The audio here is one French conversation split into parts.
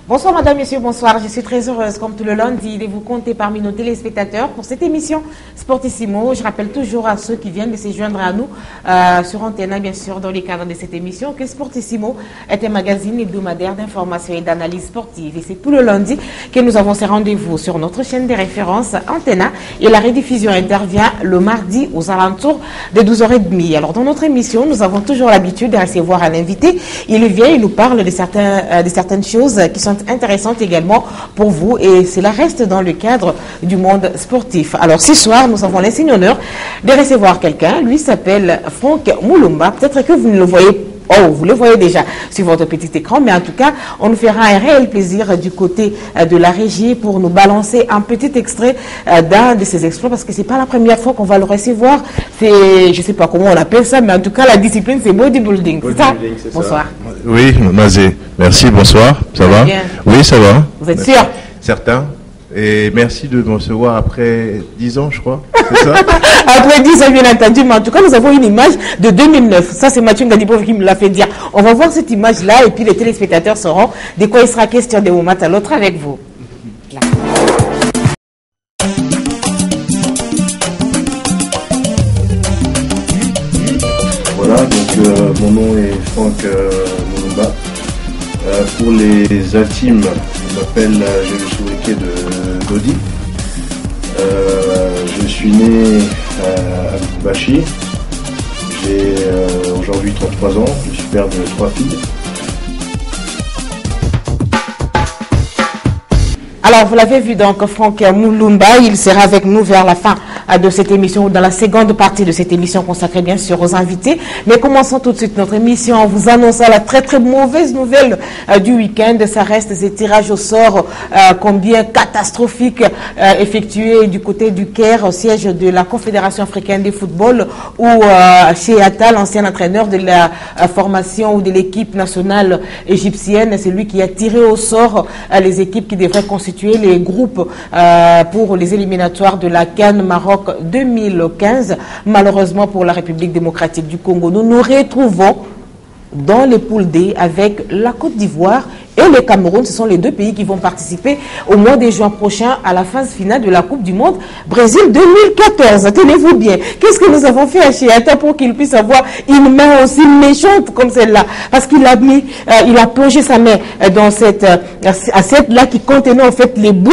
Bonsoir madame, messieurs, bonsoir. Je suis très heureuse, comme tout le lundi, de vous compter parmi nos téléspectateurs pour cette émission Sportissimo. Je rappelle toujours à ceux qui viennent de se joindre à nous sur Antenne, bien sûr, dans le cadre de cette émission, que Sportissimo est un magazine hebdomadaire d'information et d'analyse sportive. Et c'est tout le lundi que nous avons ces rendez-vous sur notre chaîne de référence Antenne. Et la rediffusion intervient le mardi aux alentours de 12h30. Alors dans notre émission, nous avons toujours l'habitude de recevoir un invité. Il vient, il nous parle de certaines choses qui sont intéressantes également pour vous, et cela reste dans le cadre du monde sportif. Alors ce soir, nous avons l'insigne honneur de recevoir quelqu'un. Lui s'appelle Franck Moulumba. Peut-être que vous ne le voyez. Oh, vous le voyez déjà sur votre petit écran, mais en tout cas, on nous fera un réel plaisir du côté de la régie pour nous balancer un petit extrait d'un de ses exploits, parce que c'est pas la première fois qu'on va le recevoir. C'est, je sais pas comment on appelle ça, mais en tout cas, la discipline, c'est bodybuilding. C'est ça? Bonsoir. Oui, Mazé. Merci, bonsoir. Ça va? Bien. Oui, ça va. Vous êtes sûr? Certain. Et merci de me recevoir après 10 ans, je crois. C'est ça? Après 10 ans, bien entendu, mais en tout cas, nous avons une image de 2009. Ça, c'est Mathieu Ngadibov qui me l'a fait dire. On va voir cette image-là, et puis les téléspectateurs sauront de quoi il sera question d'un moment à l'autre avec vous. Là. Voilà, donc mon nom est Franck Moulumba. Pour les intimes, je m'appelle, j'ai le sobriquet de Dodi. Je suis né à Lubumbashi. J'ai aujourd'hui 33 ans, je suis père de 3 filles. Alors, vous l'avez vu, donc, Franck Moulumba, il sera avec nous vers la fin de cette émission, dans la seconde partie de cette émission consacrée bien sûr aux invités. Mais commençons tout de suite notre émission en vous annonçant la très très mauvaise nouvelle du week-end. Ça reste ces tirages au sort combien catastrophiques effectués du côté du Caire, au siège de la Confédération africaine de football, où chez Atal, l'ancien entraîneur de la formation ou de l'équipe nationale égyptienne, c'est lui qui a tiré au sort les équipes qui devraient constituer les groupes pour les éliminatoires de la CAN Maroc 2015. Malheureusement pour la République démocratique du Congo, nous nous retrouvons dans les poules D avec la Côte d'Ivoire et le Cameroun. Ce sont les deux pays qui vont participer au mois de juin prochain à la phase finale de la Coupe du Monde Brésil 2014. Tenez-vous bien. Qu'est-ce que nous avons fait à Chiata pour qu'il puisse avoir une main aussi méchante comme celle-là? Parce qu'il a mis, il a plongé sa main dans cette assiette-là qui contenait en fait les boules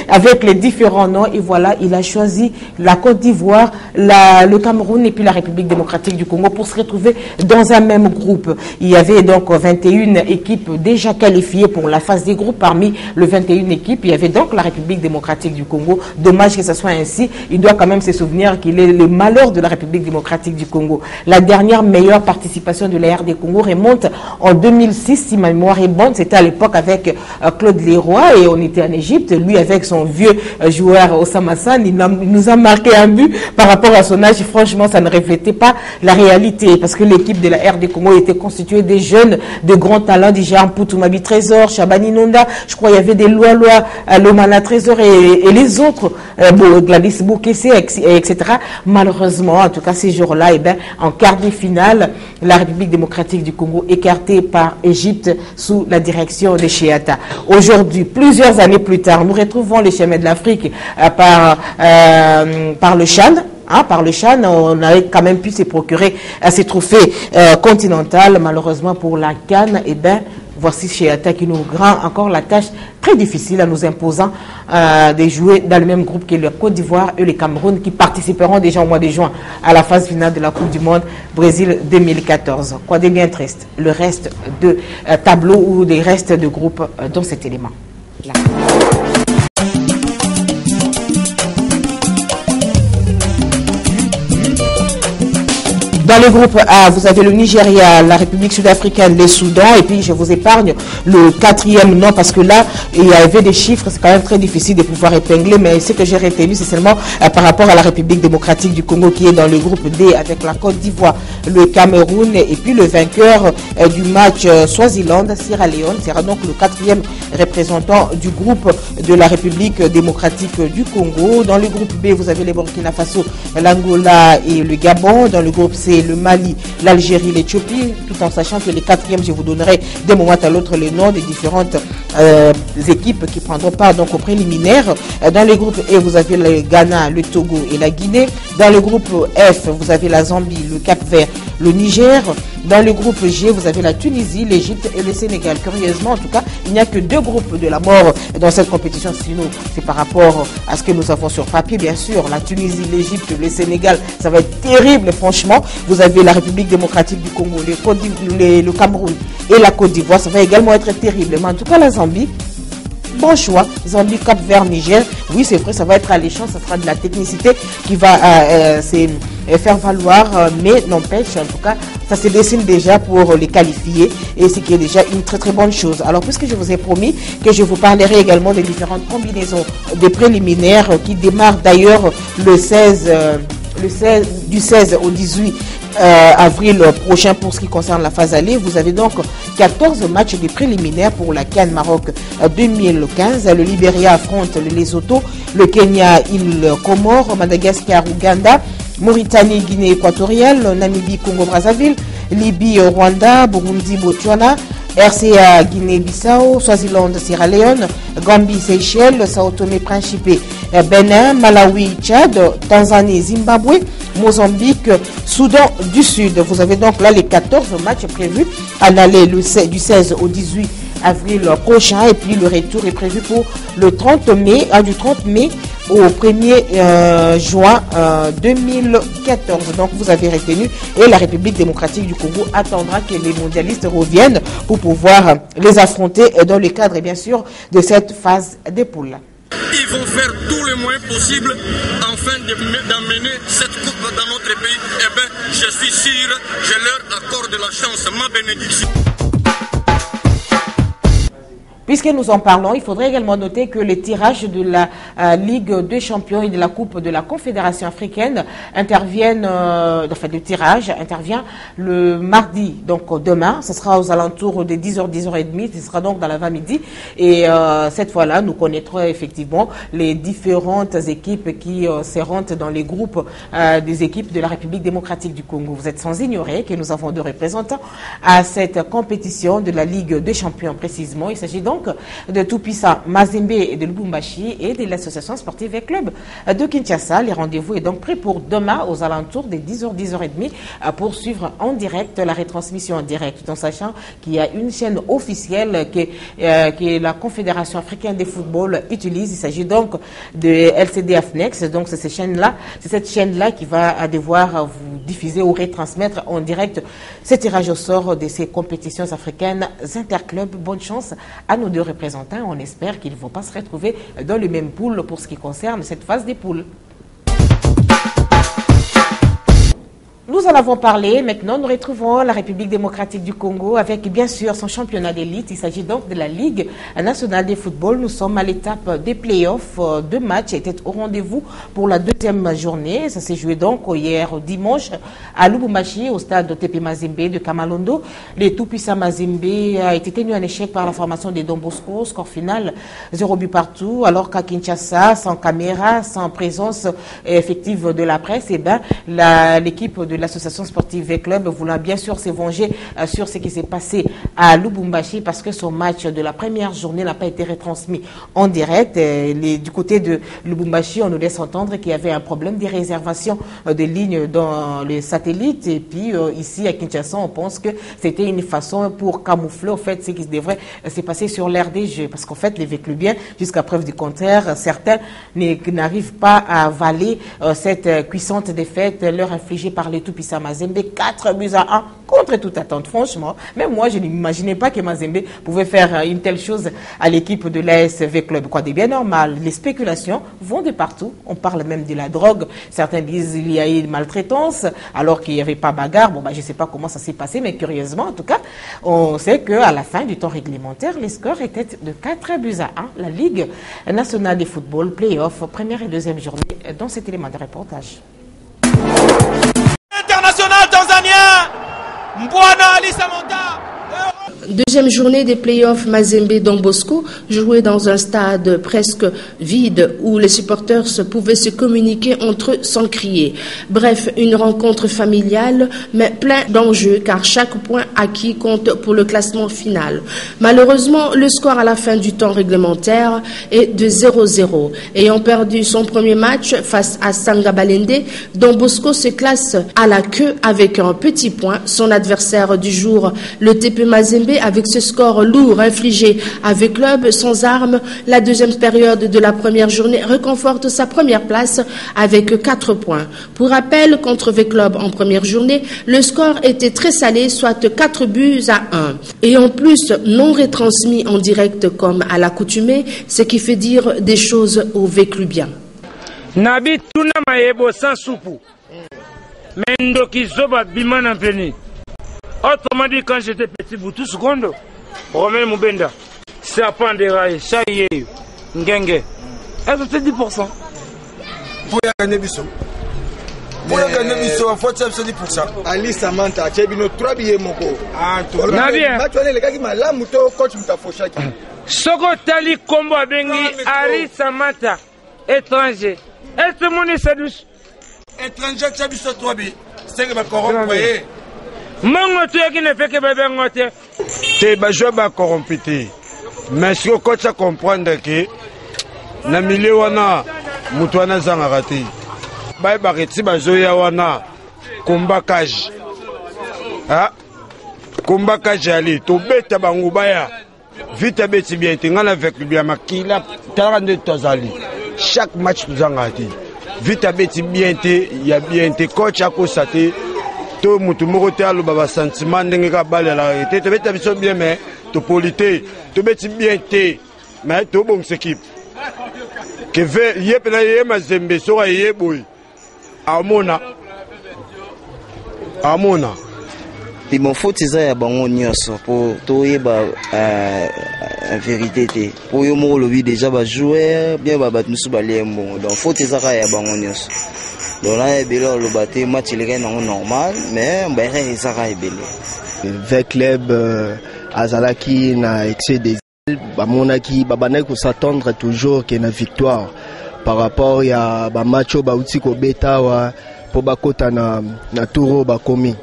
avec les différents noms. Et voilà, il a choisi la Côte d'Ivoire, le Cameroun et puis la République démocratique du Congo pour se retrouver dans un même groupe. Il y avait donc 21 équipes déjà qualifiées pour la phase des groupes. Parmi les 21 équipes, il y avait donc la République démocratique du Congo. Dommage que ce soit ainsi. Il doit quand même se souvenir qu'il est le malheur de la République démocratique du Congo. La dernière meilleure participation de la RD Congo remonte en 2006, si ma mémoire est bonne. C'était à l'époque avec Claude Leroy et on était en Égypte. Lui avec son vieux joueur Osama Hassan, il nous a marqué un but par rapport à son âge. Franchement, ça ne reflétait pas la réalité parce que l'équipe de la RD Congo était constituée des jeunes, de grands talents, des géants Poutumabi Trésor, Chabani Nonda, je crois il y avait des Loa, Lomana Trésor et les autres, Gladys Boukessé, etc. Malheureusement, en tout cas ces jours-là, en quart de finale, la République démocratique du Congo écartée par Égypte sous la direction de Chiata. Aujourd'hui, plusieurs années plus tard, nous retrouvons les chemins de l'Afrique par le CHAN. Par le CHAN, on avait quand même pu se procurer ces trophées continentaux. Malheureusement pour la CAN, voici Chiata qui nous rend encore la tâche très difficile en nous imposant de jouer dans le même groupe que le Côte d'Ivoire et le Cameroun qui participeront déjà au mois de juin à la phase finale de la Coupe du Monde Brésil 2014. Quoi de bien triste, le reste de tableau ou des restes de groupe dans cet élément. Là. Dans le groupe A, vous avez le Nigeria, la République sud-africaine, le Soudan, et puis je vous épargne le quatrième nom parce que là, il y avait des chiffres, c'est quand même très difficile de pouvoir épingler, mais ce que j'ai retenu, c'est seulement par rapport à la République démocratique du Congo qui est dans le groupe D avec la Côte d'Ivoire, le Cameroun, et puis le vainqueur du match Swaziland-Sierra Leone sera donc le quatrième représentant du groupe de la République démocratique du Congo. Dans le groupe B, vous avez les Burkina Faso, l'Angola et le Gabon. Dans le groupe C, le Mali, l'Algérie, l'Éthiopie, tout en sachant que les quatrièmes, je vous donnerai d'un moment à l'autre les noms des différentes équipes qui prendront part donc aux préliminaires. Dans le groupe E, vous avez le Ghana, le Togo et la Guinée. Dans le groupe F, vous avez la Zambie, le Cap-Vert, le Niger. Dans le groupe G, vous avez la Tunisie, l'Égypte et le Sénégal. Curieusement, en tout cas, il n'y a que 2 groupes de la mort dans cette compétition. Sinon, c'est par rapport à ce que nous avons sur papier, bien sûr. La Tunisie, l'Égypte, le Sénégal, ça va être terrible, franchement. Vous avez la République démocratique du Congo, le Cameroun et la Côte d'Ivoire. Ça va également être terrible. Mais en tout cas, la Zambie, bon choix. Zambie, Cap-Vert, Niger. Oui, c'est vrai, ça va être alléchant. Ça sera de la technicité qui va faire valoir. Mais n'empêche, en tout cas, ça se dessine déjà pour les qualifier. Et ce qui est déjà une très très bonne chose. Alors, puisque je vous ai promis que je vous parlerai également des différentes combinaisons des préliminaires qui démarrent d'ailleurs du 16 au 18 avril prochain pour ce qui concerne la phase aller. Vous avez donc 14 matchs des préliminaires pour la CAN Maroc 2015. Le Libéria affronte le Lesotho, le Kenya, île Comores, Madagascar, Ouganda, Mauritanie, Guinée équatoriale, Namibie, Congo-Brazzaville, Libye, Rwanda, Burundi, Botswana, RCA, Guinée-Bissau, Swaziland, Sierra Leone, Gambie, Seychelles, Sao Tomé-Principe, Bénin, Malawi, Tchad, Tanzanie, Zimbabwe, Mozambique, Soudan du Sud. Vous avez donc là les 14 matchs prévus en aller du 16 au 18 avril prochain et puis le retour est prévu pour le 30 mai, du 30 mai au 1er juin 2014. Donc vous avez retenu et la République démocratique du Congo attendra que les mondialistes reviennent pour pouvoir les affronter dans le cadre bien sûr de cette phase des poules. Ils vont faire tout le moyen possible afin d'amener cette coupe dans notre pays. Eh bien, je suis sûr, je leur accorde la chance, ma bénédiction. Puisque nous en parlons, il faudrait également noter que les tirages de la Ligue des champions et de la Coupe de la Confédération africaine interviennent, le tirage intervient le mardi, donc demain, ce sera aux alentours de 10h, 10h30, ce sera donc dans l'avant-midi. Et cette fois-là, nous connaîtrons effectivement les différentes équipes qui seront dans les groupes des équipes de la République démocratique du Congo. Vous êtes sans ignorer que nous avons 2 représentants à cette compétition de la Ligue des champions précisément. Il s'agit donc de Tout-Puissant Mazembe et de Lubumbashi et de l'association sportive et club de Kinshasa. Les rendez-vous est donc pris pour demain aux alentours des 10h, 10h30 pour suivre en direct la retransmission en direct, en sachant qu'il y a une chaîne officielle que la Confédération africaine de football utilise. Il s'agit donc de LCD Afnex. Donc c'est cette chaîne-là qui va devoir vous diffuser ou retransmettre en direct ce tirage au sort de ces compétitions africaines interclubs. Bonne chance à nos 2 représentants. On espère qu'ils ne vont pas se retrouver dans le même pool pour ce qui concerne cette phase des poules. Nous en avons parlé. Maintenant, nous retrouvons la République démocratique du Congo avec bien sûr son championnat d'élite. Il s'agit donc de la Ligue nationale de football. Nous sommes à l'étape des playoffs. 2 matchs étaient au rendez-vous pour la 2e journée. Ça s'est joué donc hier dimanche à Lubumbashi, au stade TP Mazembe de Kamalondo. Les tout-puissants Mazembe a été tenu en échec par la formation des Don Bosco. Score final 0 but partout. Alors qu'à Kinshasa, sans caméra, sans présence effective de la presse, l'équipe de l'association sportive et club voulant bien sûr se venger sur ce qui s'est passé à Lubumbashi parce que son match de la première journée n'a pas été retransmis en direct. Du côté de Lubumbashi, on nous laisse entendre qu'il y avait un problème des réservations de lignes dans les satellites. Et puis ici à Kinshasa, on pense que c'était une façon pour camoufler au fait ce qui devrait se passer sur l'aire des jeux. Parce qu'en fait, les Véclubiens, jusqu'à preuve du contraire, certains n'arrivent pas à avaler cette cuissante défaite leur infligée par les Tout-Puissants Mazembe, 4 buts à 1 contre toute attente. Franchement, même moi, je n'imaginais pas que Mazembe pouvait faire une telle chose à l'équipe de l'ASV Club. Quoi de bien normal. Les spéculations vont de partout. On parle même de la drogue. Certains disent qu'il y a eu une maltraitance alors qu'il n'y avait pas bagarre. Bon, je ne sais pas comment ça s'est passé, mais curieusement, en tout cas, on sait qu'à la fin du temps réglementaire, les scores étaient de 4 buts à 1. La Ligue nationale de football, play-off, 1re et 2e journée dans cet élément de reportage. International tanzanien Mbwana Ali Samota. Deuxième journée des playoffs Mazembe Don Bosco, jouée dans un stade presque vide où les supporters pouvaient se communiquer entre eux sans crier. Bref, une rencontre familiale mais plein d'enjeux car chaque point acquis compte pour le classement final. Malheureusement, le score à la fin du temps réglementaire est de 0-0. Ayant perdu son premier match face à Sanga Balende, Don Bosco se classe à la queue avec un petit point. Son adversaire du jour, le TP Mazembe, avec ce score lourd infligé avec club sans armes, la deuxième période de la première journée réconforte sa première place avec 4 points. Pour rappel, contre V-Club en première journée, le score était très salé, soit 4-1. Et en plus, non retransmis en direct comme à l'accoutumée, ce qui fait dire des choses aux V-Clubiens. Nabi tuna maebo sans soupe. Mendo qui zoba biman en peni. Autrement dit, quand j'étais petit, vous tous secondes, Romain Moubenda, serpent de rail, chahier, ngenge. Est-ce que c'est 10%? Pour gagner Bissot. Pour gagner Bissot, il faut 10%. Ali Samantha, tu as vu nos 3 billets, mon co. Ah, tout le monde. Les gars qui m'ont là, mouton, coach, m'a fauché. Soko Tali Kombo Bengi, Ali Samantha, étranger. Est-ce que mon est douce? Étranger, tu as vu ce 3 billets. C'est que ma corrompe, voyez. Mango tu qui ne fait que bébé ngote. C'est ba joueur ba corrompu. Mais si ko ça comprendre que na milieu wana mutu wana zanga rati. Ba ba reti ba zoya wana komba kaji. Ah komba kaji ali to beta bangu baya. Vite beti bien ngana avec bien makila 42 tozali. Chaque match zanga rati. Vite beti bien te ya bien te coach akosate. To mutu moko te alo baba sentiment ndenge ka bale la été to beta biso bien mais to polité to beti bien te mais to bon équipe que ve yep na ye Mazembe so ka ye boy amona et mon faut ça ya bango nyonso pour to yeba en vérité te pour yo mo lobi déjà ba joueur bien ba bat musu ba lembo donc faut ça ya bango nyonso. Donc là, le match est normal, mais on avec club Azalaki n'a excès des îles, Bamonaki, Babanek s'attendre toujours qu'il y ait une victoire par rapport à Macho Bautiko Beta pour Bakota na Turo Bakomi.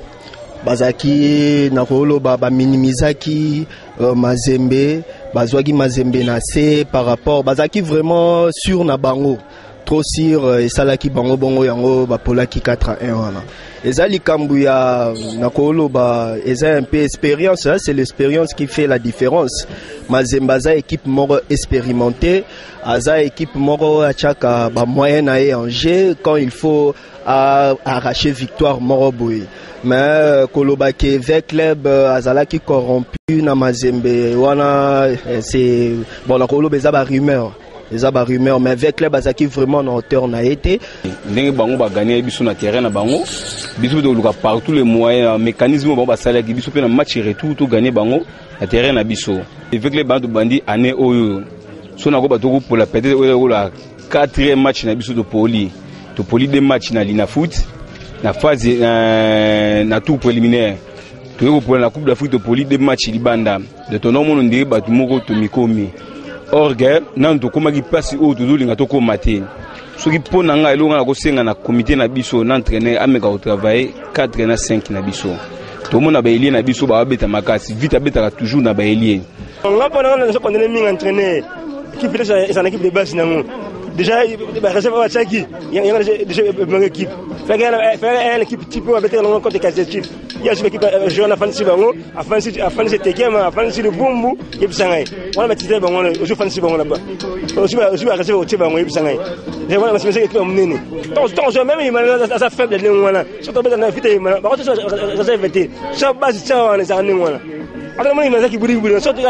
Bazaki na Rolo Minimizaki Mazembe, Bazwagi Mazembe na C par rapport Bazaki vraiment sur na Bango. Trop sur et salaki bango bongo yango ba polaki 4-1 wana ezali kambuya nakolo ba eza un peu expérience, c'est l'expérience qui fait la différence. Mazembaza équipe moro expérimentée, aza équipe moro achaka ba moyen na en jeu quand il faut arracher victoire moro boy. Mais kolobake avec club azalaki corrompu na Mazembe wana c'est bon nakolo beza ba rumeur. Les rumeurs, mais avec les Bazaki vraiment en hauteur n'a été. N'engue bango ba gagner biso na terrain na bango, biso de luka par tous les moyens, mécanisme bango ba salaire biso pe na match retour to gagner bango na terrain na biso. Avec les bandes bandi année oyo, so na go ba to pour la peut-être oyo la 4e match na biso de poli des matchs na Lina Foot, na phase na tour préliminaire. To pour la Coupe d'Afrique de poli des matchs libanda. De ton nom on dirait ba to moko to mikomi. Or nan to koma ki place o to linga to ko maté soki pona nga elonga na ko senga na comité na biso na entraîneur ameka au travailler 4 na 5 na biso to mona ba elie na biso ba beta makasi vite abeta toujours na ba elie nga pona na so pondele minga entraîneur qui fait ça équipe de base nango déjà ba réserve wa chaki yanga déjà bonne équipe faire l'équipe type avec le côté qualitatif il y a une équipe jeune offensive bango offensive tekema offensive bumbu yebsangai wana batite bango ojo offensive bango là-bas ojo ba réserve au bango yebsangai je vois la sélection équipe menene tant même il ça faible le wana surtout dans vite ba ko réserve té ça base ça wana ça ne wana alors il m'a qui buri surtout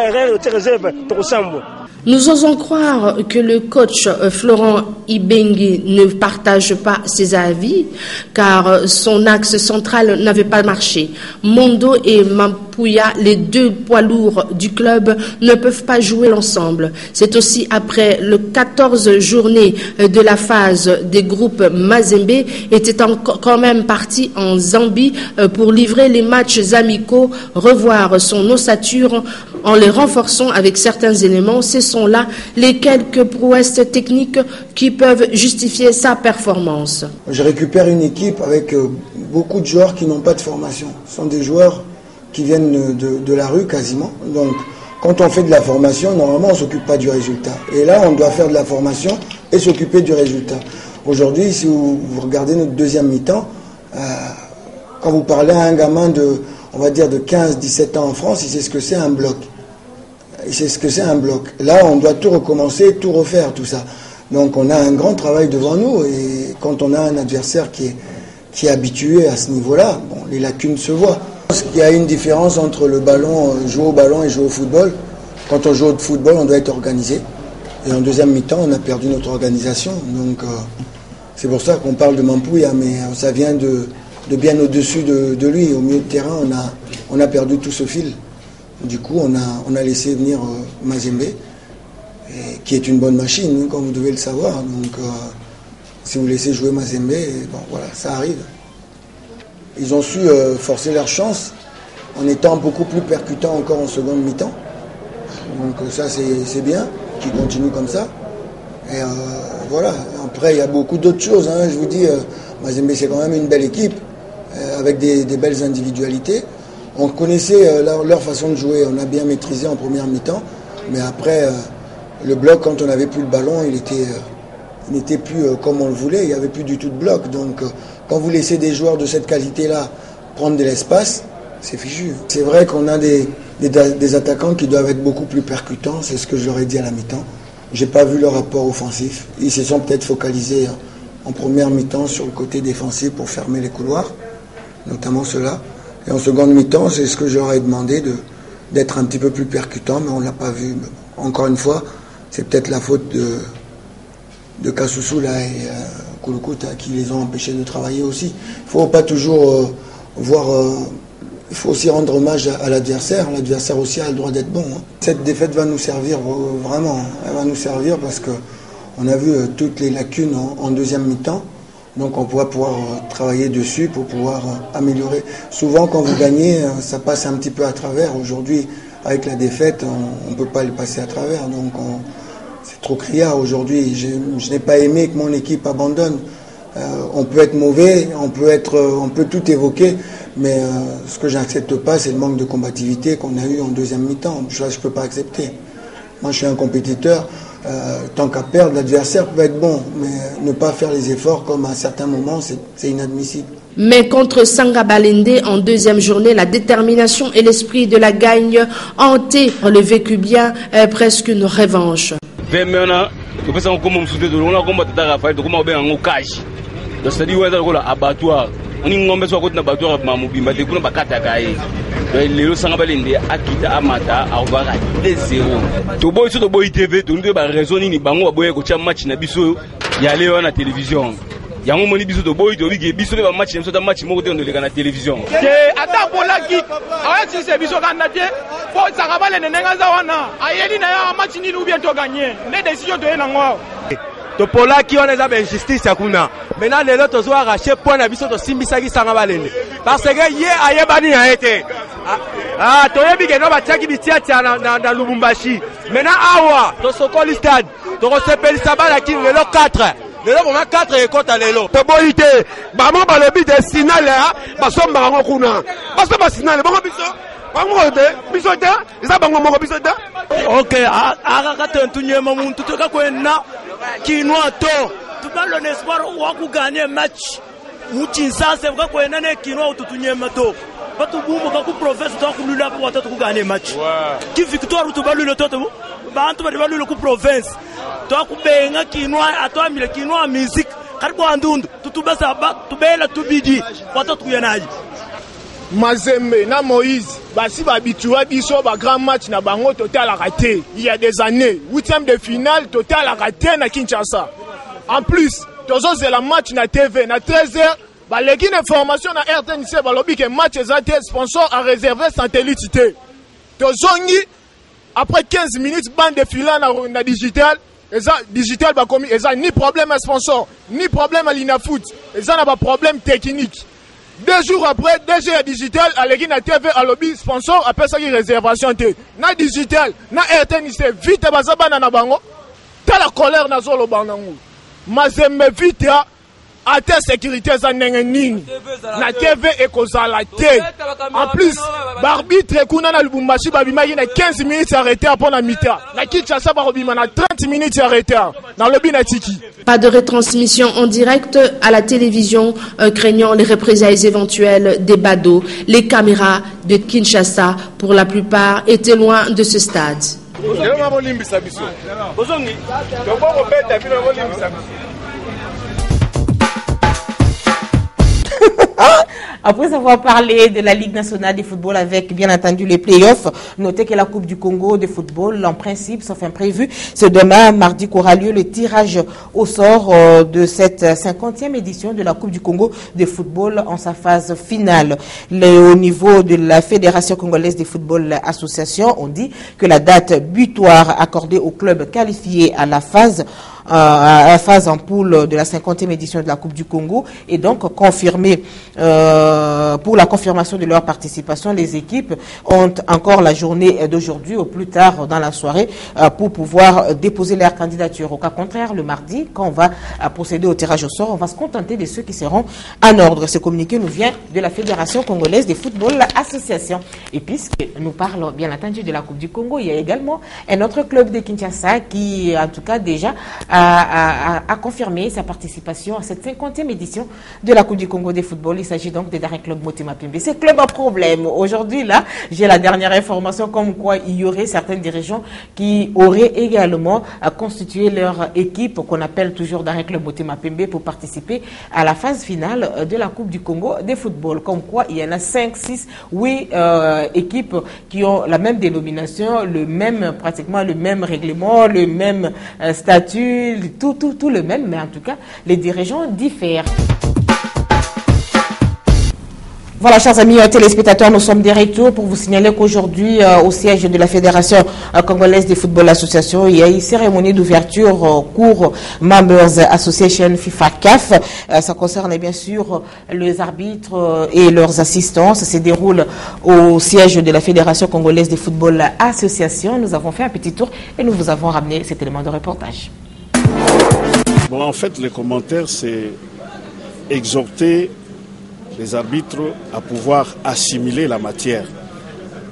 réserve to sambo. Nous osons croire que le coach Florent Ibenge ne partage pas ses avis car son axe central n'avait pas marché. Mondo et Pouya, les deux poids lourds du club ne peuvent pas jouer ensemble. C'est aussi après le 14 journées de la phase des groupes. Mazembe était quand même parti en Zambie pour livrer les matchs amicaux, revoir son ossature en les renforçant avec certains éléments. Ce sont là les quelques prouesses techniques qui peuvent justifier sa performance. Je récupère une équipe avec beaucoup de joueurs qui n'ont pas de formation. Ce sont des joueurs qui viennent de la rue quasiment. Donc quand on fait de la formation, normalement on ne s'occupe pas du résultat. Et là on doit faire de la formation et s'occuper du résultat. Aujourd'hui, si vous regardez notre deuxième mi-temps, quand vous parlez à un gamin on va dire de 15-17 ans en France, il sait ce que c'est un bloc. Il sait ce que c'est un bloc. Là, on doit tout recommencer, tout refaire, tout ça. Donc on a un grand travail devant nous, et quand on a un adversaire qui est habitué à ce niveau-là, bon, les lacunes se voient. Il y a une différence entre le ballon, jouer au ballon et jouer au football. Quand on joue au football, on doit être organisé. Et en deuxième mi-temps, on a perdu notre organisation. Donc c'est pour ça qu'on parle de Mampouya, mais ça vient de bien au-dessus de lui. Au milieu de terrain, on a perdu tout ce fil. Du coup, on a laissé venir Mazembe, qui est une bonne machine, comme vous devez le savoir. Donc si vous laissez jouer Mazembe, bon, voilà, ça arrive. Ils ont su forcer leur chance en étant beaucoup plus percutants encore en seconde mi-temps. Donc ça, c'est bien, qu'ils continuent comme ça. Et voilà, après, il y a beaucoup d'autres choses. Hein. Je vous dis, Mazembe, c'est quand même une belle équipe, avec des belles individualités. On connaissait leur façon de jouer, on a bien maîtrisé en première mi-temps. Mais après, le bloc, quand on n'avait plus le ballon, il n'était plus comme on le voulait, il n'y avait plus du tout de bloc. Donc quand vous laissez des joueurs de cette qualité-là prendre de l'espace, c'est fichu. C'est vrai qu'on a des attaquants qui doivent être beaucoup plus percutants, c'est ce que je leur ai dit à la mi-temps. Je n'ai pas vu leur rapport offensif. Ils se sont peut-être focalisés en première mi-temps sur le côté défensif pour fermer les couloirs, notamment ceux-là. Et en seconde mi-temps, c'est ce que je leur ai demandé, d'être un petit peu plus percutant, mais on ne l'a pas vu. Encore une fois, c'est peut-être la faute de Kasusu là, et Kulukuta qui les ont empêchés de travailler aussi. Il ne faut pas toujours voir... il faut aussi rendre hommage à l'adversaire. L'adversaire aussi a le droit d'être bon. Hein. Cette défaite va nous servir vraiment. Elle va nous servir parce qu'on a vu toutes les lacunes en deuxième mi-temps. Donc on pourra pouvoir travailler dessus pour pouvoir améliorer. Souvent quand vous gagnez, ça passe un petit peu à travers. Aujourd'hui, avec la défaite, on ne peut pas le passer à travers. Donc c'est trop criard aujourd'hui. Je n'ai pas aimé que mon équipe abandonne. On peut être mauvais, on peut tout évoquer, mais ce que j'accepte pas, c'est le manque de combativité qu'on a eu en deuxième mi-temps. Je ne peux pas accepter. Moi, je suis un compétiteur. Tant qu'à perdre, l'adversaire peut être bon, mais ne pas faire les efforts comme à certains moments, c'est inadmissible. Mais contre Sangabalende, en deuxième journée, la détermination et l'esprit de la gagne hanté le vécu bien, presque une revanche. On y ngombe so ko na batoire mamubimba te kuna bakata kae lelo Sangabalende akita amata avara 2-0 to boy so to boy TV to nde ba raison ni bango boye ko tia match na biso ya leo na télévision yango moni biso to boy to bige biso ba match so ta match moko te ndoleka na télévision ke ata polaki awati se biso kana te po Sangabalende nengaza wana ayeli na ya match ni ubien to gagner ne décision to yena ngo topolaki wana eza injustice ya kuna maintenant lelo tozo arracher point na biso tosimbisaki Sangabalende parce que ye ayebani ya ete toyebi ke no batiaki bitiatia na Lubumbashi maintenant awa tosokoli stade tokosepelisa bana kini lelo 4 lelo koma 4 ekota lelo toboyi te bamo balobi de sinale basombaka ngo kuna basoba sinale bongo biso bango te biso te eza bango moko biso te ok akakatentunyema muntu tokakwena kinwa to tubalo nespoir wa kuganye match muchinsase kakwena ne kinwa ututunyema to batu bumu ka ku province to kulula po watatu kuganye match ki victoire tubalo le toto bantu bali le ku province to kubenga kinwa atwamile kinwa music karibu andundu tutubasa tubela tubidi watatu kuyenaji Mazembe na Moïse basi babituwa biso ba grand match na bango total raté il y a des années 8e de finale total raté na Kinshasa en plus tozo la match na TV na 13h baleki na information na RTNC balobi ke match ezate sponsor a réservé satellite tozongi après 15 minutes bande défilé na digital eza digital bakomi eza ni problème à sponsor ni problème à l'inafoot eza na ba problème technique. 2 jours après, DG à digital, aleki na TV à lobby sponsor appelle ça une réservation té. Na digital, na RTNC vite bazabana na bango. Ta la colère na zolo banangu. Mazembe vite ya ate sécurité za nini. Na TV ekozala té. En plus, l'arbitre kuna na Lubumbashi babimaki na 15 minutes arrêté après la mi-temps. Na Kinshasa babima na 30 minutes arrêté. Na lobby na tiki. Pas de retransmission en direct à la télévision, craignant les représailles éventuelles des badauds. Les caméras de Kinshasa, pour la plupart, étaient loin de ce stade. Après avoir parlé de la Ligue nationale de football avec bien entendu les playoffs, notez que la Coupe du Congo de football, en principe, sauf imprévu, c'est demain, mardi, qu'aura lieu le tirage au sort de cette 50e édition de la Coupe du Congo de football en sa phase finale. Au niveau de la Fédération congolaise de football association, on dit que la date butoir accordée aux clubs qualifiés à la phase en poule de la 50e édition de la Coupe du Congo est donc confirmée. Pour la confirmation de leur participation, les équipes ont encore la journée d'aujourd'hui au plus tard dans la soirée pour pouvoir déposer leur candidature. Au cas contraire, le mardi, quand on va procéder au tirage au sort, on va se contenter de ceux qui seront en ordre. Ce communiqué nous vient de la Fédération congolaise de football association. Et puisque nous parlons bien entendu de la Coupe du Congo, il y a également un autre club de Kinshasa qui, en tout cas, déjà a confirmé sa participation à cette 50e édition de la Coupe du Congo de football. Il s'agit donc de Daring Club Motema Pembe. C'est club à problème. Aujourd'hui, là, j'ai la dernière information comme quoi il y aurait certains dirigeants qui auraient également constitué leur équipe qu'on appelle toujours Daring Club Motema Pembe pour participer à la phase finale de la Coupe du Congo de football. Comme quoi, il y en a 5, 6, 8 équipes qui ont la même dénomination, pratiquement le même règlement, le même statut, tout le même, mais en tout cas, les dirigeants diffèrent. Voilà, chers amis téléspectateurs, nous sommes de retour pour vous signaler qu'aujourd'hui, au siège de la Fédération congolaise de football association, il y a une cérémonie d'ouverture cours Members Association FIFA CAF. Ça concerne bien sûr les arbitres et leurs assistants. Ça se déroule au siège de la Fédération congolaise de football association. Nous avons fait un petit tour et nous vous avons ramené cet élément de reportage. Bon, en fait, le commentaire, c'est exhorter les arbitres à pouvoir assimiler la matière.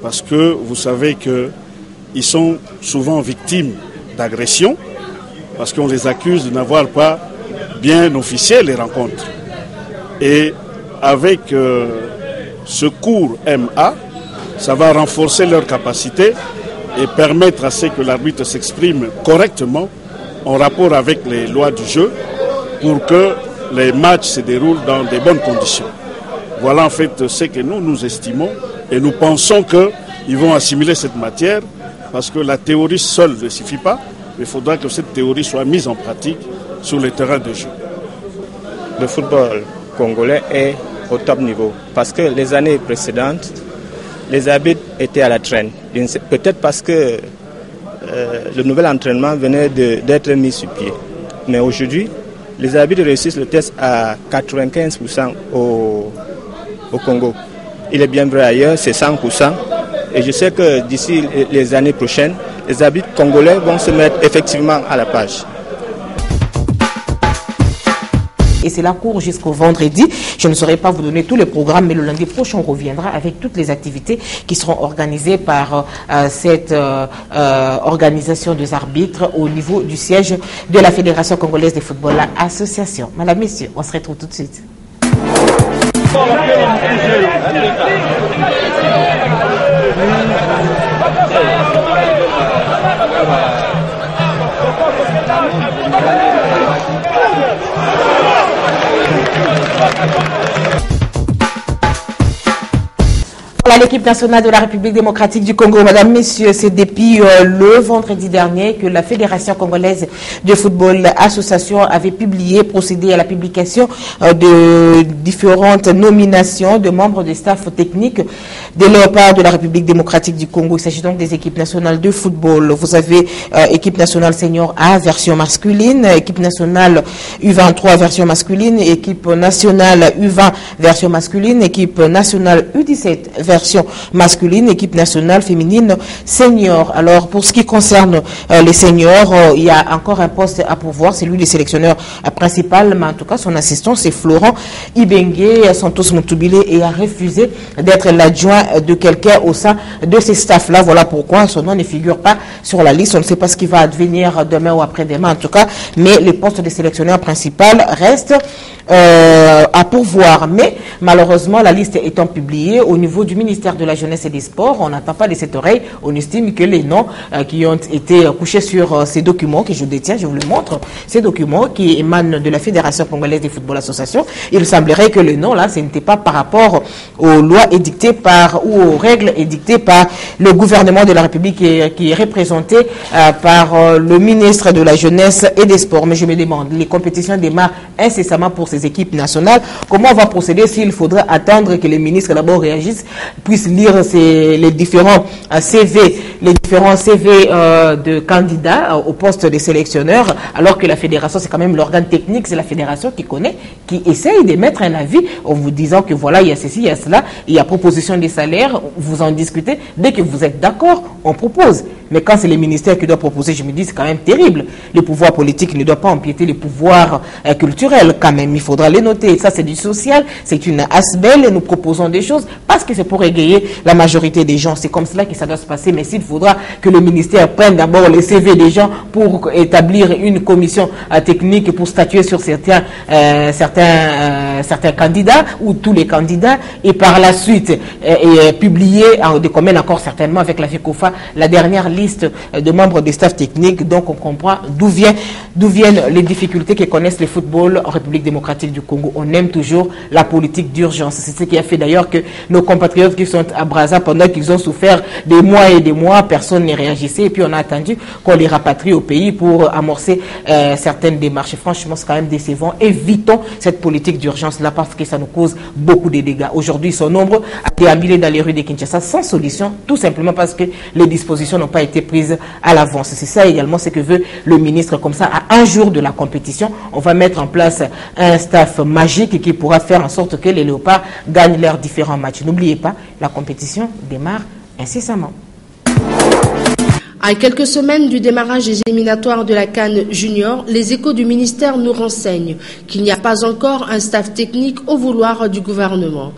Parce que vous savez qu'ils sont souvent victimes d'agressions, parce qu'on les accuse de n'avoir pas bien officié les rencontres. Et avec ce cours MA, ça va renforcer leur capacité et permettre à ce que l'arbitre s'exprime correctement en rapport avec les lois du jeu pour que les matchs se déroulent dans de bonnes conditions. Voilà en fait ce que nous estimons et nous pensons qu'ils vont assimiler cette matière parce que la théorie seule ne suffit pas, mais il faudra que cette théorie soit mise en pratique sur le terrain de jeu. Le football congolais est au top niveau parce que les années précédentes, les arbitres étaient à la traîne. Peut-être parce que le nouvel entraînement venait d'être mis sur pied. Mais aujourd'hui, les arbitres réussissent le test à 95% au Congo. Il est bien vrai ailleurs, c'est 100%. Et je sais que d'ici les années prochaines, les arbitres congolais vont se mettre effectivement à la page. Et c'est la cour jusqu'au vendredi. Je ne saurais pas vous donner tous les programmes, mais le lundi prochain, on reviendra avec toutes les activités qui seront organisées par cette organisation des arbitres au niveau du siège de la Fédération congolaise de football association. Madame, messieurs, on se retrouve tout de suite. à l'équipe nationale de la République démocratique du Congo. Madame, Messieurs, c'est depuis le vendredi dernier que la Fédération congolaise de football association avait procédé à la publication de différentes nominations de membres du staff technique de Léopard de la République démocratique du Congo. Il s'agit donc des équipes nationales de football. Vous avez équipe nationale senior A version masculine, équipe nationale U23 version masculine, équipe nationale U20 version masculine, équipe nationale U17 version masculine, équipe nationale féminine senior. Alors pour ce qui concerne les seniors, il y a encore un poste à pourvoir, c'est lui le sélectionneur principal, mais en tout cas son assistant c'est Florent Ibengue Santos Moutoubilé et a refusé d'être l'adjoint de quelqu'un au sein de ces staffs-là. Voilà pourquoi son nom ne figure pas sur la liste. On ne sait pas ce qui va advenir demain ou après-demain en tout cas, mais les postes de sélectionneur principal restent à pourvoir. Mais malheureusement, la liste étant publiée au niveau du ministère de la Jeunesse et des Sports, on n'entend pas de cette oreille. On estime que les noms qui ont été couchés sur ces documents que je détiens, je vous le montre, ces documents qui émanent de la Fédération congolaise des football association, il semblerait que le nom là, ce n'était pas par rapport aux lois édictées ou aux règles édictées par le gouvernement de la République qui est représenté par le ministre de la Jeunesse et des Sports. Mais je me demande, les compétitions démarrent incessamment pour ces équipes nationales. Comment on va procéder s'il faudra attendre que les ministres d'abord réagissent, puissent lire les différents CV, de candidats au poste de sélectionneurs, alors que la fédération, c'est quand même l'organe technique, c'est la fédération qui connaît, qui essaye de mettre un avis en vous disant que voilà, il y a ceci, il y a cela, il y a proposition des salaires, vous en discutez. Dès que vous êtes d'accord, on propose. Mais quand c'est les ministères qui doivent proposer, je me dis c'est quand même terrible. Le pouvoir politique ne doit pas empiéter les pouvoirs culturels quand même. Il faudra les noter. Ça, c'est du social, c'est une asbelle et nous proposons des choses parce que c'est pour égayer la majorité des gens. C'est comme cela que ça doit se passer. Mais s'il faudra que le ministère prenne d'abord les CV des gens pour établir une commission technique pour statuer sur certains candidats ou tous les candidats et par la suite publier de commun accord certainement avec la FECOFA la dernière liste de membres des staffs techniques. Donc on comprend d'où viennent les difficultés que connaissent les footballs en République démocratique du Congo. On aime toujours la politique d'urgence. C'est ce qui a fait d'ailleurs que nos compatriotes qui sont à Brazza, pendant qu'ils ont souffert des mois et des mois, personne ne réagissait et puis on a attendu qu'on les rapatrie au pays pour amorcer certaines démarches. Et franchement, c'est quand même décevant. Évitons cette politique d'urgence là parce que ça nous cause beaucoup de dégâts. Aujourd'hui, ils sont nombreux à déambuler dans les rues de Kinshasa sans solution, tout simplement parce que les dispositions n'ont pas été prises à l'avance. C'est ça également ce que veut le ministre. Comme ça, à un jour de la compétition, on va mettre en place un staff magique qui pourra faire en sorte que les Léopards gagnent leurs différents matchs. N'oubliez pas, la compétition démarre incessamment. À quelques semaines du démarrage des éliminatoires de la CAN Junior, les échos du ministère nous renseignent qu'il n'y a pas encore un staff technique au vouloir du gouvernement.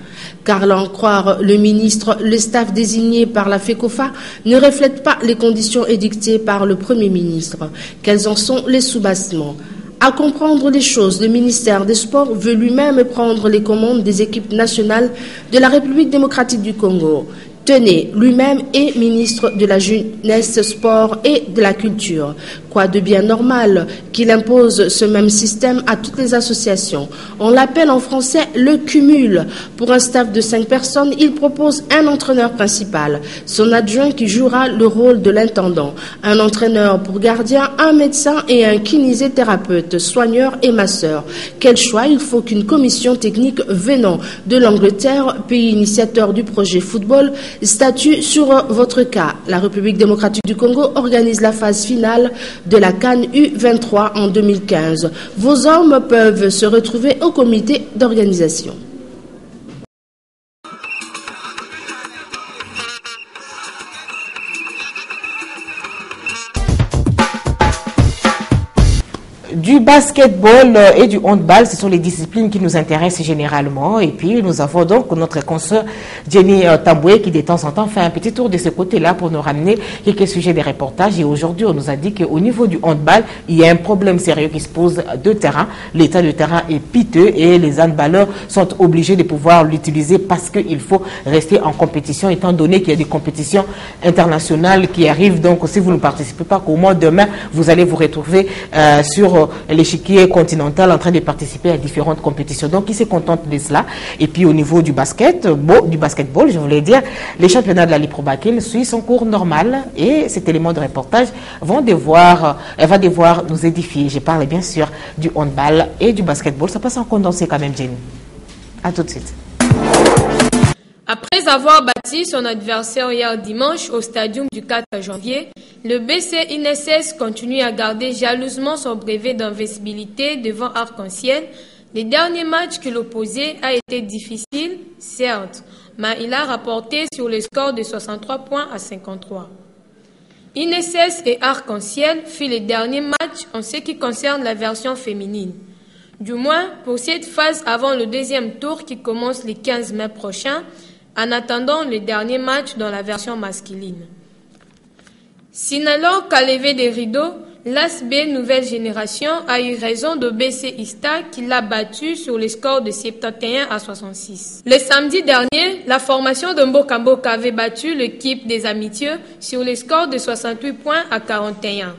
Car l'en croire le ministre, le staff désigné par la FECOFA ne reflète pas les conditions édictées par le Premier ministre. Quels en sont les soubassements? À comprendre les choses, le ministère des Sports veut lui-même prendre les commandes des équipes nationales de la République démocratique du Congo. Tenez, lui-même est ministre de la Jeunesse, Sport et de la Culture. Quoi de bien normal qu'il impose ce même système à toutes les associations. On l'appelle en français le cumul. Pour un staff de 5 personnes, il propose un entraîneur principal, son adjoint qui jouera le rôle de l'intendant, un entraîneur pour gardien, un médecin et un kinésithérapeute, soigneur et masseur. Quel choix? Il faut qu'une commission technique venant de l'Angleterre, pays initiateur du projet football, statue sur votre cas. La République démocratique du Congo organise la phase finale de la CAN U23 en 2015. Vos hommes peuvent se retrouver au comité d'organisation. Du basketball et du handball, ce sont les disciplines qui nous intéressent généralement. Et puis, nous avons donc notre consoeur Jenny Tamboué qui, de temps en temps, fait un petit tour de ce côté-là pour nous ramener quelques sujets de reportage. Et aujourd'hui, on nous a dit qu'au niveau du handball, il y a un problème sérieux qui se pose de terrain. L'état de terrain est piteux et les handballeurs sont obligés de pouvoir l'utiliser parce qu'il faut rester en compétition, étant donné qu'il y a des compétitions internationales qui arrivent. Donc, si vous ne participez pas, qu'au moins demain, vous allez vous retrouver sur sur l'échiquier continental en train de participer à différentes compétitions. Donc, il se contente de cela. Et puis, au niveau du basketball, je voulais dire, les championnats de la Ligue Pro Bakel suivent son cours normal et cet élément de reportage va devoir nous édifier. Je parle bien sûr du handball et du basketball. Ça passe en condensé quand même, Jenny. À tout de suite. Après avoir battu son adversaire hier dimanche au stadium du 4 janvier, le BC INSS continue à garder jalousement son brevet d'invincibilité devant Arc-en-Ciel. Les derniers matchs qu'il opposait a été difficile, certes, mais il a rapporté sur le score de 63 points à 53. INSS et Arc-en-Ciel fit les derniers matchs en ce qui concerne la version féminine. Du moins pour cette phase avant le deuxième tour qui commence le 15 mai prochain, en attendant les derniers matchs dans la version masculine. Signalant qu'à lever des rideaux, l'ASB Nouvelle Génération a eu raison de BC Ista qui l'a battu sur le score de 71 à 66. Le samedi dernier, la formation de Mboka avait battu l'équipe des Amitieux sur le score de 68 points à 41.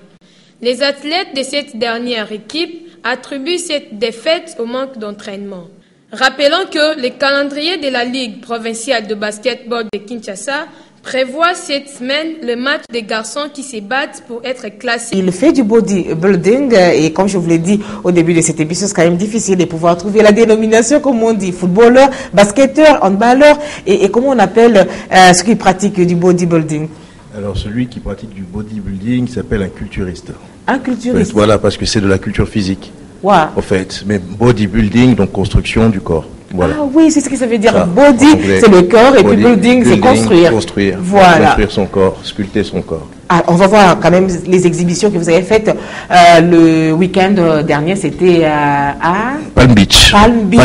Les athlètes de cette dernière équipe attribuent cette défaite au manque d'entraînement. Rappelons que le calendrier de la Ligue provinciale de basketball de Kinshasa prévoit cette semaine le match des garçons qui se battent pour être classés. Il fait du bodybuilding et comme je vous l'ai dit au début de cette émission, c'est quand même difficile de pouvoir trouver la dénomination, comme on dit, footballeur, basketteur, handballeur et comment on appelle ceux qui pratiquent du bodybuilding. Alors celui qui pratique du bodybuilding s'appelle un culturiste. Un culturiste. Voilà, parce que c'est de la culture physique. Wow. En fait, mais bodybuilding, donc construction du corps. Voilà. Ah oui, c'est ce que ça veut dire. Ça, body, c'est le corps, et puis building, c'est construire. Voilà. Construire son corps, sculpter son corps. Ah, on va voir quand même les exhibitions que vous avez faites le week-end dernier, c'était à Palm Beach. Palm Beach.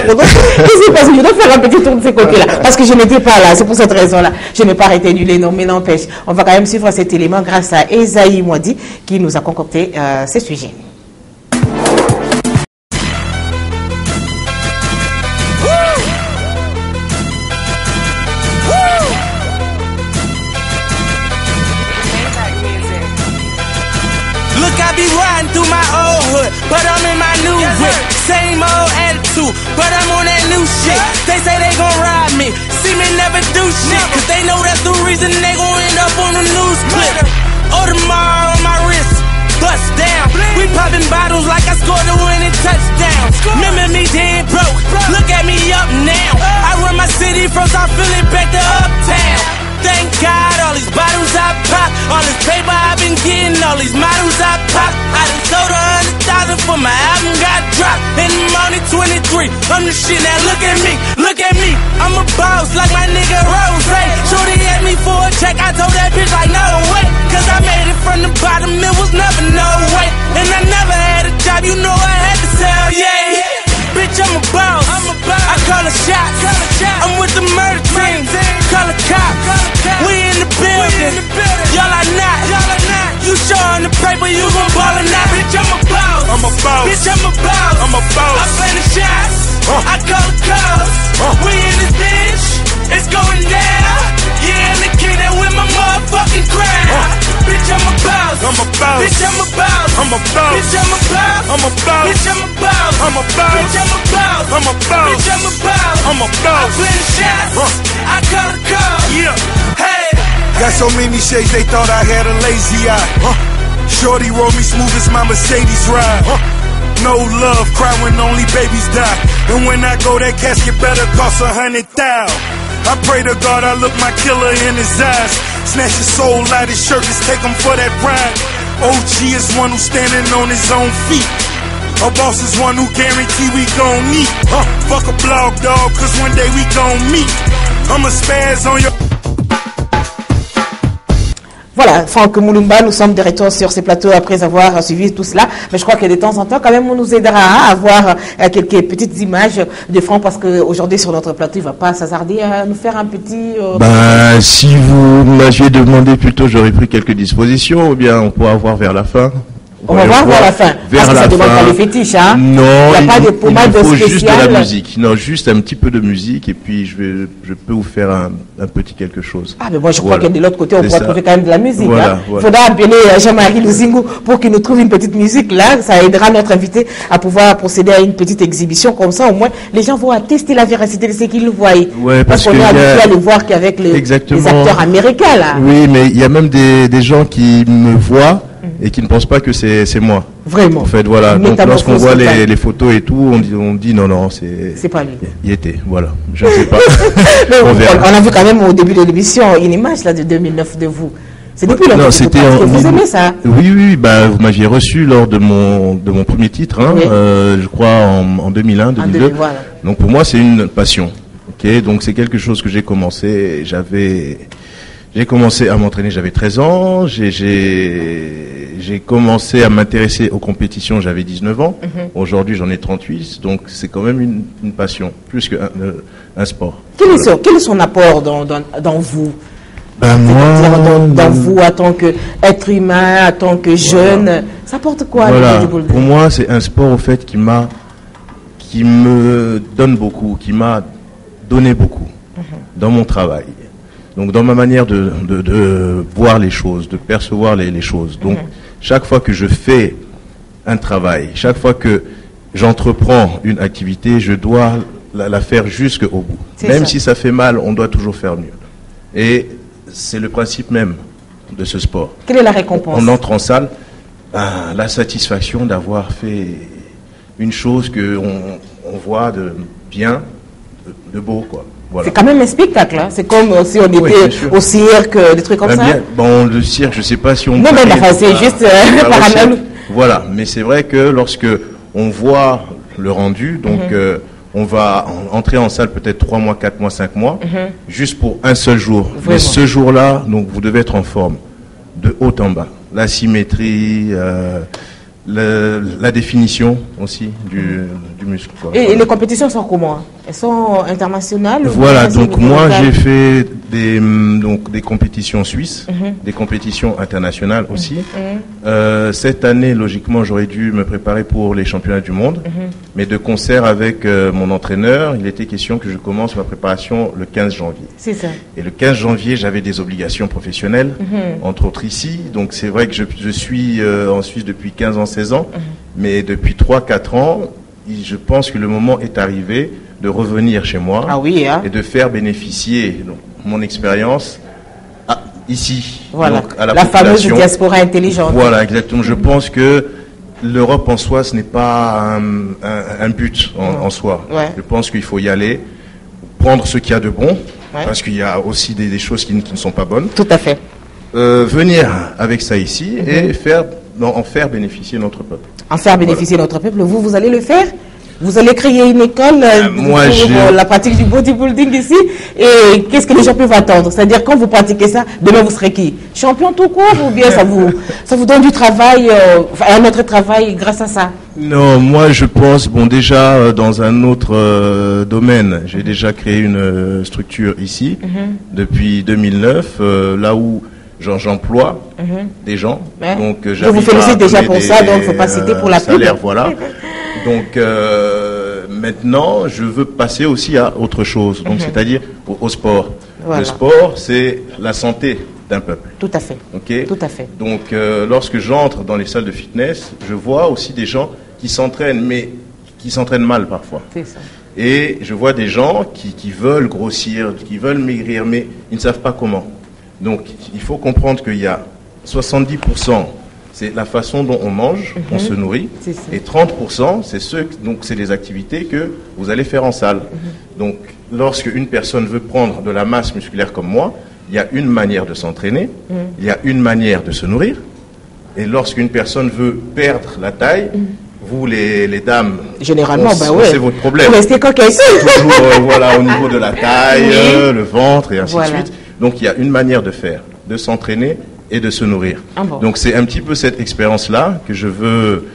Je dois faire un petit tour de ces côtés-là, parce que je n'étais pas là, c'est pour cette raison-là. Je n'ai pas rétenu les noms, mais n'empêche. On va quand même suivre cet élément grâce à Esaïe Mwadi qui nous a concocté ces sujets. Through my old hood, but I'm in my new whip. Same old attitude, but I'm on that new shit. They say they gon' ride me, see me never do shit, cause they know that's the reason they gon' end up on the news clip. Audemars on my wrist, bust down. We popping bottles like I scored a winning touchdown. Remember me dead broke, look at me up now. I run my city from South Philly back to Uptown. Thank God, all these bottles I pop, all this paper I've been getting, all these models I pop. I done sold 100,000 for my album got dropped. And I'm only 23, I'm the shit, now look at me, I'm a boss like my nigga Rose. Shorty asked me for a check, I told that bitch like no way, cause I made it from the bottom, it was never no way. And I never had a job, you know I had to sell, yeah. Bitch, I'm a boss, I call a shot, I'm with the murder team, call a cop, we in the building, y'all are not, you showing the paper, you gon' ball or not, bitch, I'm a boss, bitch, I'm a boss, I play the shots, I call the cops, we in this bitch, it's going down, yeah, and the kid that with my motherfucking crown, bitch, I'm a boss, bitch, I'm a boss, bitch, I'm a boss, bitch, I'm a boss, bitch, I'm a boss, I play the shots, I call the cops, hey. Got so many shades they thought I had a lazy eye. Shorty roll me smooth as my Mercedes ride. No love, cry when only babies die. And when I go, that casket better cost 100,000. I pray to God I look my killer in his eyes. Snatch his soul out his shirt, just take him for that pride. OG is one who's standing on his own feet. A boss is one who guarantee we gon' meet. Fuck a blog dog, cause one day we gon' meet. I'ma spaz on your... Voilà, Franck Moulumba, nous sommes de retour sur ces plateaux après avoir suivi tout cela. Mais je crois que de temps en temps, quand même, on nous aidera à avoir quelques petites images de Franck parce qu'aujourd'hui, sur notre plateau, il ne va pas s'hasarder à nous faire un petit... Si vous m'aviez demandé plutôt, j'aurais pris quelques dispositions ou bien on pourra voir vers la fin. On va voir vers la fin. Vers parce que la ça demande fin. pas les fétiches, hein. Non, il n'y a pas de pommade faut spéciale. juste de la musique. Non, juste un petit peu de musique et puis je peux vous faire un petit quelque chose. Ah, mais moi je crois que de l'autre côté, on pourrait trouver quand même de la musique. Voilà, hein. voilà. Il faudra appeler Jean-Marie Luzingu pour qu'il nous trouve une petite musique là. Ça aidera notre invité à pouvoir procéder à une petite exhibition. Comme ça, au moins, les gens vont attester la véracité de ce qu'ils voient. Ouais, parce qu'on est habitué à le voir qu'avec les acteurs américains là. Oui, mais il y a même des gens qui me voient et qui ne pensent pas que c'est moi. Vraiment. En fait, voilà. Donc lorsqu'on voit les photos et tout, on dit non, c'est pas lui. Il était, voilà. Je ne sais pas. on a vu quand même au début de l'émission une image là de 2009 de vous. C'est depuis longtemps que c'était vous aimez ça. Oui, bah, vous m'aviez reçu lors de mon premier titre, hein, oui. Je crois en 2001, 2002. Voilà. Donc pour moi, c'est une passion. Ok, donc c'est quelque chose que j'ai commencé. J'ai commencé à m'entraîner, j'avais 13 ans. J'ai commencé à m'intéresser aux compétitions, j'avais 19 ans. Aujourd'hui, j'en ai 38. Donc c'est quand même une passion, plus qu'un sport. Quel est son apport dans vous? Ben moi, dans vous, en tant qu'être humain, en tant que jeune, ça apporte quoi? Voilà. Pour moi, c'est un sport au fait qui me donne beaucoup, qui m'a donné beaucoup dans mon travail. Donc dans ma manière de voir les choses, de percevoir les choses. Donc chaque fois que je fais un travail, chaque fois que j'entreprends une activité, je dois la faire jusqu'au bout. Même si ça fait mal, on doit toujours faire mieux. Et c'est le principe même de ce sport. Quelle est la récompense? On entre en salle, la satisfaction d'avoir fait une chose qu'on voit de bien, de beau, quoi. Voilà. C'est quand même un spectacle, hein. C'est comme si on était au cirque, des trucs comme ça. Bon, le cirque, je ne sais pas si on... Non, mais enfin, c'est juste par analogie. Voilà, mais c'est vrai que lorsque on voit le rendu, donc on va entrer en salle peut-être 3 mois, 4 mois, 5 mois, juste pour un seul jour. Vraiment. Mais ce jour-là, donc vous devez être en forme, de haut en bas. La symétrie, la définition aussi du muscle. Quoi. Et les compétitions sont comment? Elles sont internationales? Voilà, donc moi j'ai fait des compétitions suisses, des compétitions internationales aussi. Cette année, logiquement, j'aurais dû me préparer pour les championnats du monde, mais de concert avec mon entraîneur, il était question que je commence ma préparation le 15 janvier. C'est ça. Et le 15 janvier, j'avais des obligations professionnelles, entre autres ici. Donc c'est vrai que je suis en Suisse depuis 15 ans, 16 ans, mais depuis 3-4 ans, je pense que le moment est arrivé de revenir chez moi et de faire bénéficier mon expérience ici, voilà. Donc, à la fameuse diaspora intelligente. Voilà, exactement. Je pense que l'Europe en soi, ce n'est pas un but en soi. Ouais. Je pense qu'il faut y aller, prendre ce qu'il y a de bon, parce qu'il y a aussi des choses qui ne sont pas bonnes. Tout à fait. Venir avec ça ici et en faire bénéficier notre peuple. En faire bénéficier notre peuple, vous allez le faire? Vous allez créer une école pour la pratique du bodybuilding ici. Et qu'est-ce que les gens peuvent attendre? C'est-à-dire, quand vous pratiquez ça, demain vous serez qui? Champion tout court, ou bien ça vous donne du travail, un autre travail grâce à ça? Non, moi je pense, déjà dans un autre domaine, j'ai déjà créé une structure ici depuis 2009, là où j'emploie des gens. Donc je vous félicite déjà pour ça, donc il ne faut pas citer pour la pub. Voilà. Donc maintenant, je veux passer aussi à autre chose, donc c'est-à-dire au sport. Voilà. Le sport, c'est la santé d'un peuple. Tout à fait. Okay. Tout à fait. Donc lorsque j'entre dans les salles de fitness, je vois aussi des gens qui s'entraînent, mais qui s'entraînent mal parfois. C'est ça. Et je vois des gens qui veulent grossir, qui veulent maigrir, mais ils ne savent pas comment. Donc il faut comprendre qu'il y a 70%, c'est la façon dont on mange, on se nourrit, et 30%, c'est les activités que vous allez faire en salle. Donc lorsque une personne veut prendre de la masse musculaire comme moi, il y a une manière de s'entraîner, il y a une manière de se nourrir, et lorsqu'une personne veut perdre la taille, vous les dames, généralement, c'est votre problème. Vous restez coquettes. Toujours au niveau de la taille, le ventre et ainsi de suite. Donc il y a une manière de faire, de s'entraîner et de se nourrir. Donc c'est un petit peu cette expérience-là que je veux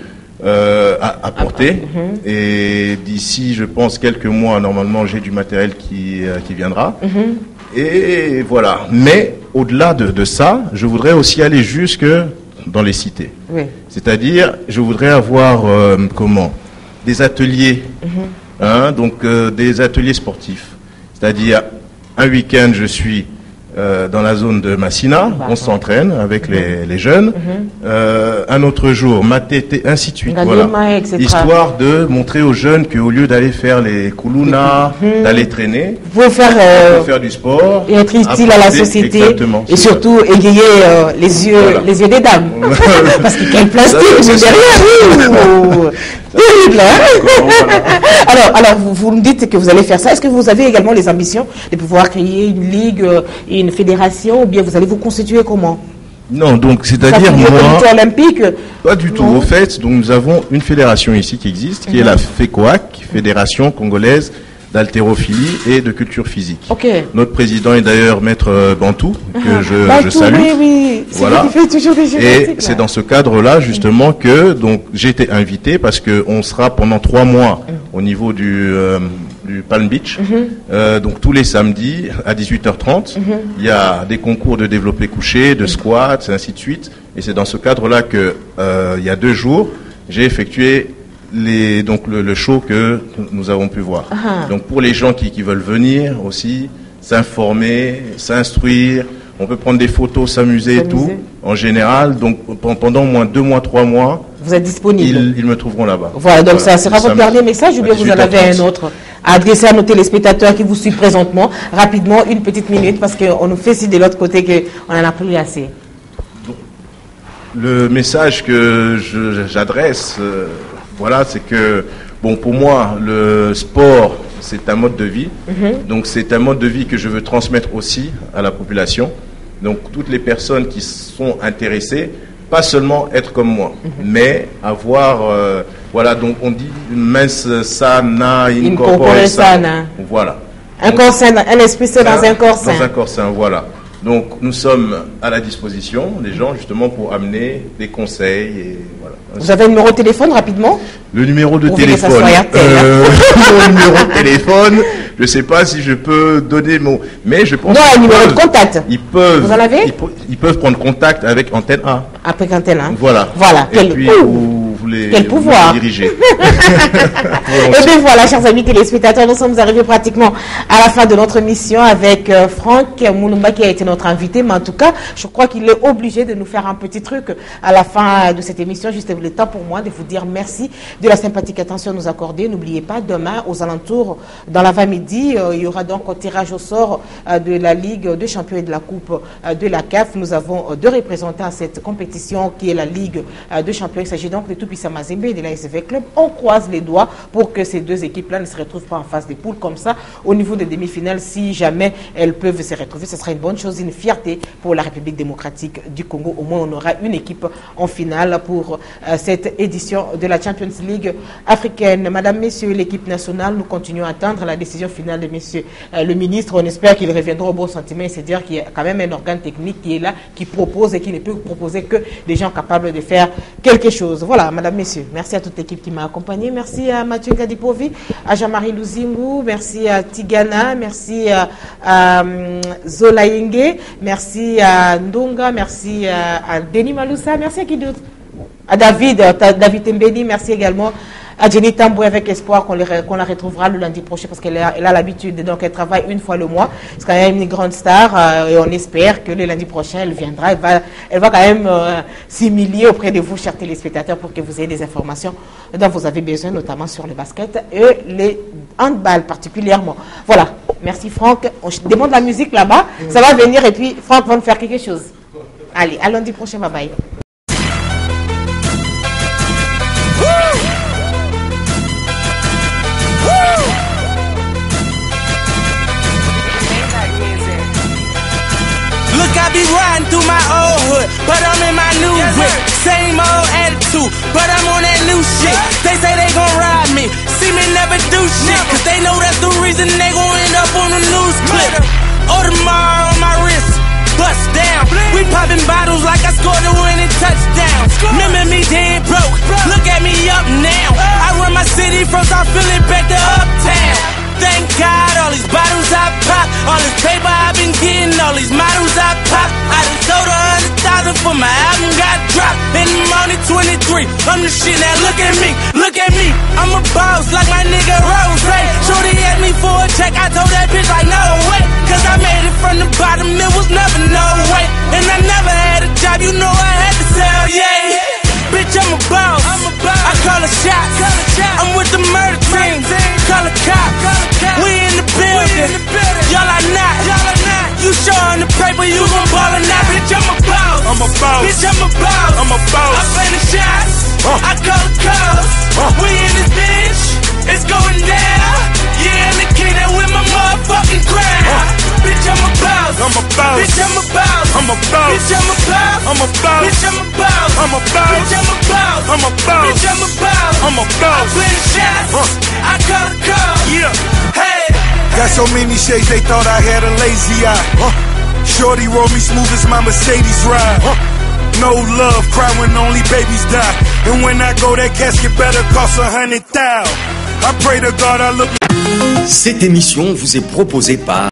apporter. Et d'ici, je pense, quelques mois, normalement, j'ai du matériel qui viendra. Et voilà. Mais au-delà de ça, je voudrais aussi aller jusque dans les cités. Oui. C'est-à-dire, je voudrais avoir des ateliers, donc des ateliers sportifs. C'est-à-dire, un week-end, je suis dans la zone de Massina, on s'entraîne avec les jeunes. Un autre jour, Matete, ainsi de suite. Voilà. Histoire de montrer aux jeunes qu'au lieu d'aller faire les koulouna, d'aller traîner, vous faire du sport, et être utile à la société, exactement, et surtout égayer les yeux des dames. Parce qu'il y a une plastique, j'ai derrière. Terrible, hein? Alors vous me dites que vous allez faire ça. Est-ce que vous avez également les ambitions de pouvoir créer une ligue, une fédération, ou bien vous allez vous constituer comment? Non, donc c'est-à-dire moi, olympique. Pas du tout. Au fait, donc nous avons une fédération ici qui existe, qui est la FECOAC, Fédération congolaise d'haltérophilie et de culture physique. Okay. Notre président est d'ailleurs Maître Bantou, que je salue. Oui. Voilà. Fait toujours des et c'est dans ce cadre-là justement que donc j'ai été invité parce que on sera pendant 3 mois au niveau du Palm Beach. Donc tous les samedis à 18h30, il y a des concours de développé couché, de squat, ainsi de suite. Et c'est dans ce cadre-là que il y a 2 jours, j'ai effectué le show que nous avons pu voir. Donc pour les gens qui veulent venir aussi, s'informer, s'instruire, on peut prendre des photos, s'amuser et tout, en général. Donc pendant au moins 2 mois, 3 mois, vous êtes disponible. Ils me trouveront là-bas. Voilà, donc ça sera votre dernier message, ou bien vous en avez un autre à adresser à nos téléspectateurs qui vous suivent présentement. Rapidement, une petite minute, parce qu'on nous fait si de l'autre côté qu'on en a plus assez. Le message que j'adresse, voilà, c'est que, bon, pour moi, le sport, c'est un mode de vie. Donc, c'est un mode de vie que je veux transmettre aussi à la population. Donc, toutes les personnes qui sont intéressées, pas seulement être comme moi, mais avoir, voilà, donc on dit mens sana in corpore sana. Voilà. Un corps sain, un esprit sain dans un corps sain. Dans un corps sain, voilà. Donc, nous sommes à la disposition des gens, justement, pour amener des conseils. Et voilà. Vous avez un numéro de téléphone, rapidement? Le numéro de téléphone. Le numéro de téléphone, je ne sais pas si je peux donner mon... Mais je pense... Non, un numéro de contact. Vous en avez? Ils peuvent prendre contact avec Antenne A. Avec Antenne A. Voilà. Et puis, quel pouvoir diriger. Et bien voilà, chers amis téléspectateurs, nous sommes arrivés pratiquement à la fin de notre émission avec Franck Moulumba qui a été notre invité, mais en tout cas, je crois qu'il est obligé de nous faire un petit truc à la fin de cette émission. Juste le temps pour moi de vous dire merci de la sympathique attention nous accorder. N'oubliez pas, demain, aux alentours, dans l'avant-midi, il y aura donc un tirage au sort de la Ligue des champions et de la Coupe de la CAF. Nous avons 2 représentants à cette compétition qui est la Ligue des champions. Il s'agit donc de Toupissa Mazembe et de la SV Club. On croise les doigts pour que ces 2 équipes-là ne se retrouvent pas en phase des poules comme ça. Au niveau des demi-finales, si jamais elles peuvent se retrouver, ce sera une bonne chose, une fierté pour la République démocratique du Congo. Au moins, on aura une équipe en finale pour cette édition de la Champions League africaine. Madame, messieurs, l'équipe nationale, nous continuons à attendre la décision finale de monsieur le ministre. On espère qu'il reviendra au bon sentiment et se dire qu'il y a quand même un organe technique qui est là, qui propose et qui ne peut proposer que des gens capables de faire quelque chose. Voilà, madame, messieurs, merci à toute l'équipe qui m'a accompagné. Merci à Mathieu Kadipovi, à Jean-Marie Luzingu, merci à Tigana, merci à Zola Yenge, merci à Ndonga, merci à Denis Maloussa, merci à qui d'autre? À David Mbeni, merci également à Jenny Tamboué avec espoir qu'on la retrouvera le lundi prochain parce qu'elle a l'habitude, donc elle travaille une fois le mois. C'est quand même une grande star et on espère que le lundi prochain elle viendra. Elle va quand même s'humilier auprès de vous, chers téléspectateurs, pour que vous ayez des informations dont vous avez besoin, notamment sur le basket et les handball particulièrement. Voilà, merci Franck. On demande la musique là-bas, ça va venir et puis Franck va nous faire quelque chose. Allez, à lundi prochain, bye bye. Look, I be riding through my old hood, but I'm in my new whip. Same old attitude, but I'm on that new shit. They say they gon' ride me, see me never do shit, cause they know that's the reason they gon' end up on the news clip. Audemars on my wrist, bust down. We popping bottles like I scored a winning touchdown. Remember me dead broke, look at me up now. I run my city from South Philly back to Uptown. Thank God, all these bottles I pop, all this paper I've been getting, all these models I pop. I done sold 100,000 bother for my album got dropped. And I'm only 23. I'm the shit now. Look at me, look at me. I'm a boss like my nigga Rose. Shorty asked me for a check. I told that bitch like no way. Cause I made it from the bottom. It was never no way. And I never had a job. You know I had to sell, yeah. Bitch, I'm a boss. I call a shot. I'm with the murder team. Call a cop. We in the building. Y'all are not. You showing the paper, you gon' ball or not. Bitch, I'm a boss. I'm a boss. Bitch, I'm a boss. I'm a boss. I play the shots. I call the calls. We in this bitch. It's going down. Yeah, in the kingdom with my motherfucking crown. Bitch, I'm a boss. I'm a boss. Bitch, I'm a boss. I'm a boss. Bitch, I'm a boss. I'm a boss. Bitch, I'm a boss. I'm a boss. Bitch, I'm a boss. I'm a boss. Bitch, I'm a boss. I'm a boss. I play the shots. I call the calls. Yeah. Hey. Got so many shades they thought I had a lazy eye. Shorty roll me smooth as my Mercedes ride. No love, cry when only babies die. And when I go, that casket better cost 100,000. I pray to God I look. Cette émission vous est proposée par